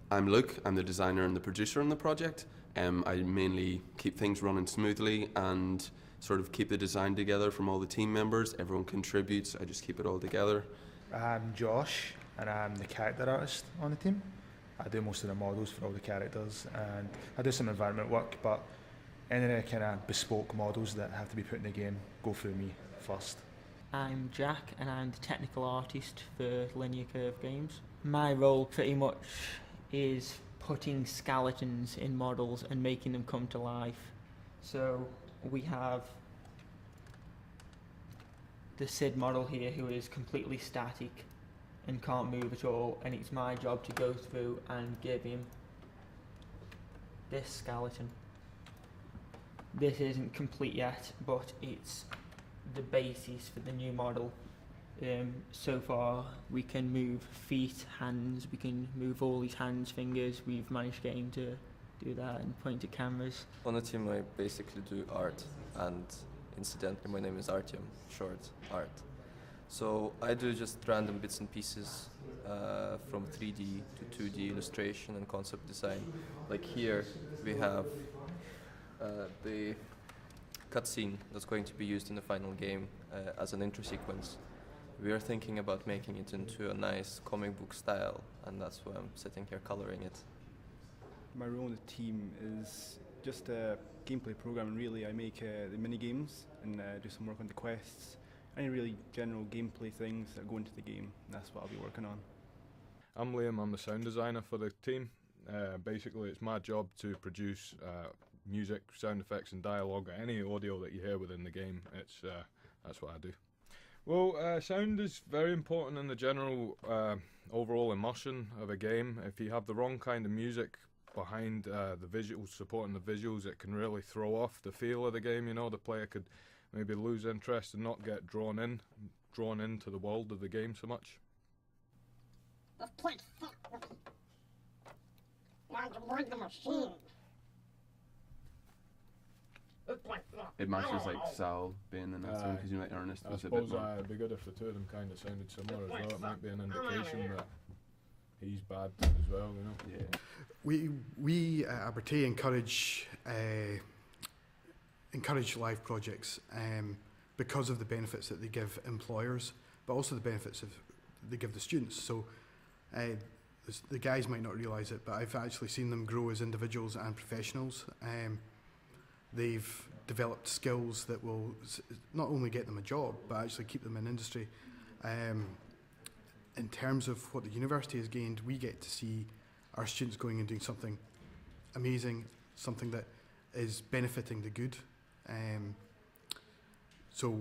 I'm Luke, I'm the designer and the producer on the project. I mainly keep things running smoothly and sort of keep the design together from all the team members. Everyone contributes, I just keep it all together. I'm Josh, and I'm the character artist on the team. I do most of the models for all the characters, and I do some environment work, but any of the kind of bespoke models that have to be put in the game go through me first. I'm Jack, and I'm the technical artist for Linear Curve Games. My role pretty much is putting skeletons in models and making them come to life. So we have the Sid model here, who is completely static and can't move at all, and it's my job to go through and give him this skeleton. This isn't complete yet, but it's the basis for the new model. So far we can move feet, hands, we can move all these hands, fingers. We've managed to get him to do that and point at cameras. On the team I basically do art, and incidentally my name is Artyom, short art. So I do just random bits and pieces from 3D to 2D illustration and concept design. Like here we have the cutscene that's going to be used in the final game as an intro sequence. We are thinking about making it into a nice comic book style, and that's why I'm sitting here coloring it. My role in the team is just a gameplay programming, really. I make the mini games and do some work on the quests, any really general gameplay things that go into the game. That's what I'll be working on. I'm Liam, I'm the sound designer for the team. Basically it's my job to produce music, sound effects and dialogue, any audio that you hear within the game. That's what I do. Well, sound is very important in the general overall immersion of a game. If you have the wrong kind of music behind the visuals, supporting the visuals, it can really throw off the feel of the game. You know, the player could maybe lose interest and not get drawn into the world of the game so much. This kid fucked with me. Want to work the machine. It matches like Sal being in that song, because you know, like Ernest I was a bit suppose more. it'd be good if the two of them kind of sounded similar as well. It might be an indication that he's bad as well, you know. Yeah. We at Abertay encourage live projects because of the benefits that they give employers, but also the benefits they give the students. So the guys might not realise it, but I've actually seen them grow as individuals and professionals. They've developed skills that will not only get them a job, but actually keep them in industry. In terms of what the university has gained, we get to see our students going and doing something amazing, something that is benefiting the good. So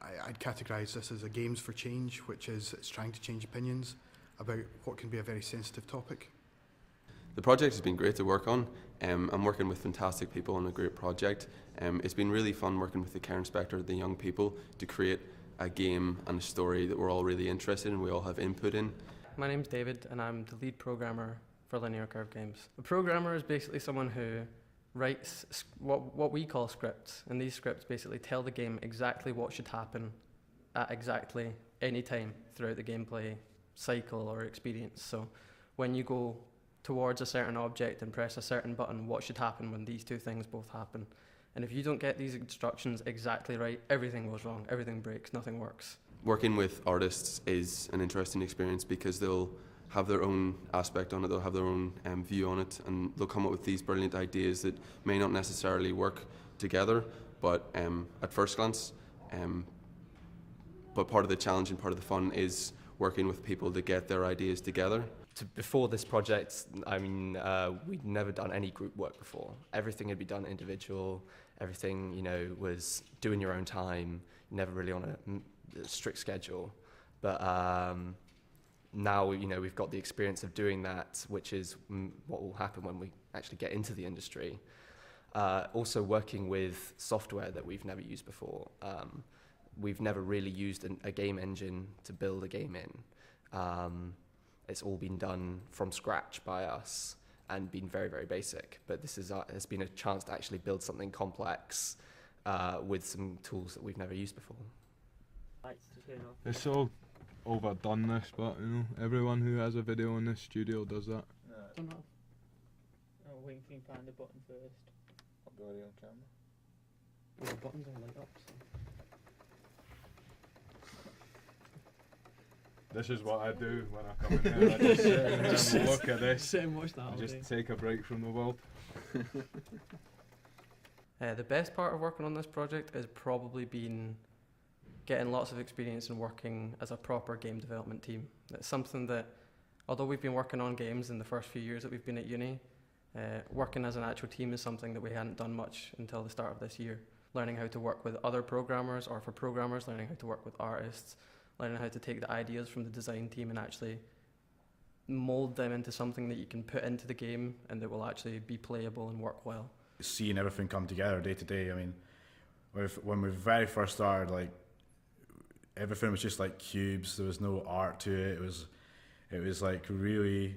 I'd categorise this as a Games for Change, which is it's trying to change opinions about what can be a very sensitive topic. The project has been great to work on. I'm working with fantastic people on a great project. It's been really fun working with the care inspector, the young people, to create a game and a story that we're all really interested in, we all have input in. My name's David and I'm the lead programmer for Linear Curve Games. A programmer is basically someone who writes what we call scripts, and these scripts basically tell the game exactly what should happen at exactly any time throughout the gameplay cycle or experience. So when you go towards a certain object and press a certain button, what should happen when these two things both happen. And if you don't get these instructions exactly right, everything goes wrong, everything breaks, nothing works. Working with artists is an interesting experience because they'll have their own aspect on it, they'll have their own view on it, and they'll come up with these brilliant ideas that may not necessarily work together, but at first glance. But part of the challenge and part of the fun is working with people to get their ideas together. Before this project, I mean, we'd never done any group work before. Everything had been done individual. Everything, you know, was doing your own time, never really on a strict schedule. But now, you know, we've got the experience of doing that, which is what will happen when we actually get into the industry. Also working with software that we've never used before. We've never really used a game engine to build a game in. It's all been done from scratch by us and been very, very basic. But this has been a chance to actually build something complex with some tools that we've never used before. It's so overdone this, but you know, everyone who has a video in this studio does that. Don't know. Oh, wait for you to find the button first. I'll be on camera. Well, the buttons are light up. So. This is what I do when I come in here. I just sit in here and look at this. Sit and watch that all I day. just take a break from the world. The best part of working on this project has probably been getting lots of experience in working as a proper game development team. It's something that, although we've been working on games in the first few years that we've been at uni, working as an actual team is something that we hadn't done much until the start of this year. Learning how to work with other programmers, or for programmers, learning how to work with artists, learning how to take the ideas from the design team and actually mold them into something that you can put into the game and that will actually be playable and work well. Seeing everything come together day to day. I mean, when we very first started, like, everything was just like cubes. There was no art to it. It was like really,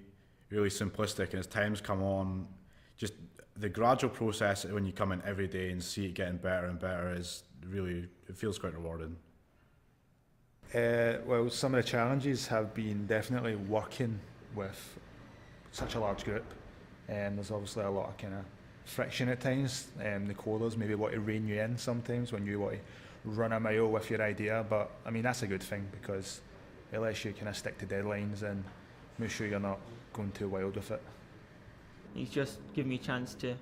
really simplistic. And as time's come on, just the gradual process when you come in every day and see it getting better and better is really, it feels quite rewarding. Well, some of the challenges have been definitely working with such a large group, and there's obviously a lot of kind of friction at times. The coders maybe want to rein you in sometimes when you want to run a mile with your idea, but I mean that's a good thing because it lets you kind of stick to deadlines and make sure you're not going too wild with it. He's just given me a chance to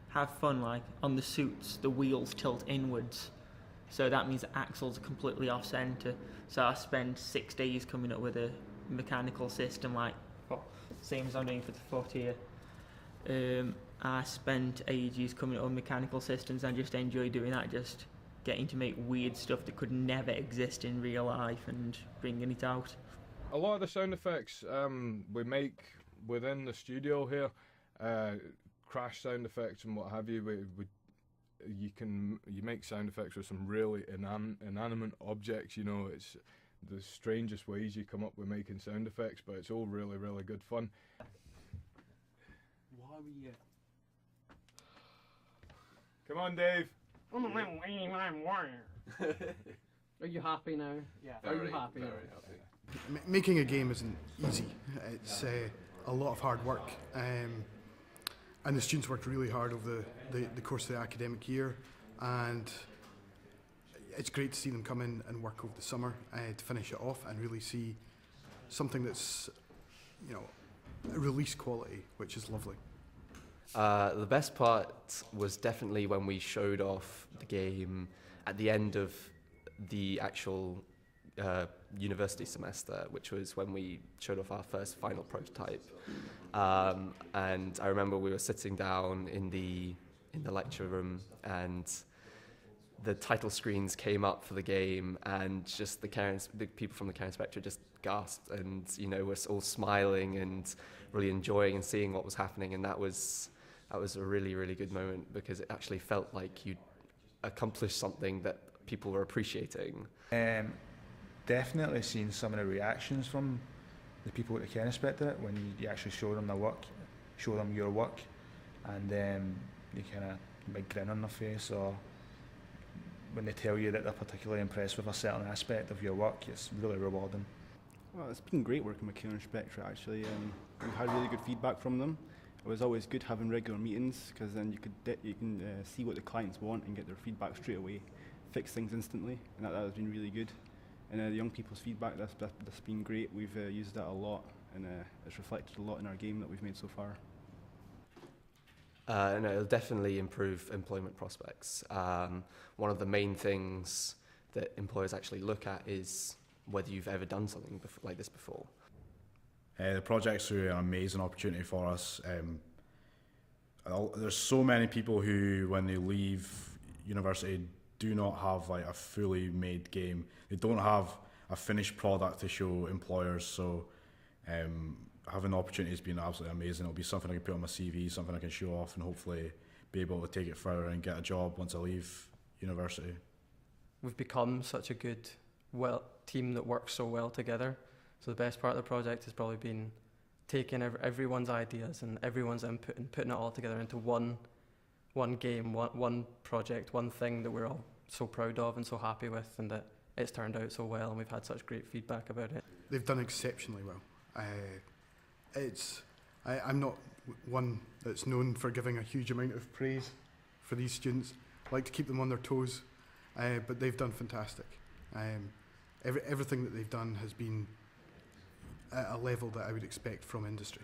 have fun, like on the suits, the wheels tilt inwards. So that means the axles are completely off centre. So I spend 6 days coming up with a mechanical system, like same as I'm doing for the foot here. I spent ages coming up with mechanical systems and just enjoy doing that, just getting to make weird stuff that could never exist in real life and bringing it out. A lot of the sound effects we make within the studio here, crash sound effects and what have you. You make sound effects with some really inanimate objects. You know, it's the strangest ways you come up with making sound effects, but it's all really, really good fun. Why are we Come on, Dave. Are you happy now? Yeah. Are you happy now? Making a game isn't easy. It's a lot of hard work, and the students worked really hard over the course of the academic year, and it's great to see them come in and work over the summer to finish it off and really see something that's, you know, release quality, which is lovely. The best part was definitely when we showed off the game at the end of the actual university semester, which was when we showed off our first final prototype. And I remember we were sitting down in the lecture room, and the title screens came up for the game, and just the people from the Care Inspectorate just gasped, and were all smiling and really enjoying and seeing what was happening, and that was a really, really good moment because it actually felt like you'd accomplished something that people were appreciating. Definitely seen some of the reactions from the people at the Care Inspectorate when you actually show them their work, show them your work, and you kind of big grin on their face, or when they tell you that they're particularly impressed with a certain aspect of your work. It's really rewarding. Well, it's been great working with Care Inspectorate actually. We've had really good feedback from them. It was always good having regular meetings because then you can see what the clients want and get their feedback straight away, fix things instantly, and that has been really good. And the young people's feedback, that's been great. We've used that a lot, and it's reflected a lot in our game that we've made so far. No, it'll definitely improve employment prospects. One of the main things that employers actually look at is whether you've ever done something like this before. The project's an amazing opportunity for us. There's so many people who, when they leave university, do not have like a fully made game. They don't have a finished product to show employers. So having the opportunity has been absolutely amazing. It'll be something I can put on my CV, something I can show off, and hopefully be able to take it further and get a job once I leave university. We've become such a good team that works so well together. So the best part of the project has probably been taking everyone's ideas and everyone's input and putting it all together into one game, one project, one thing that we're all so proud of and so happy with, and that it's turned out so well, and we've had such great feedback about it. They've done exceptionally well. I'm not one that's known for giving a huge amount of praise for these students. Like to keep them on their toes, but they've done fantastic. Everything that they've done has been at a level that I would expect from industry.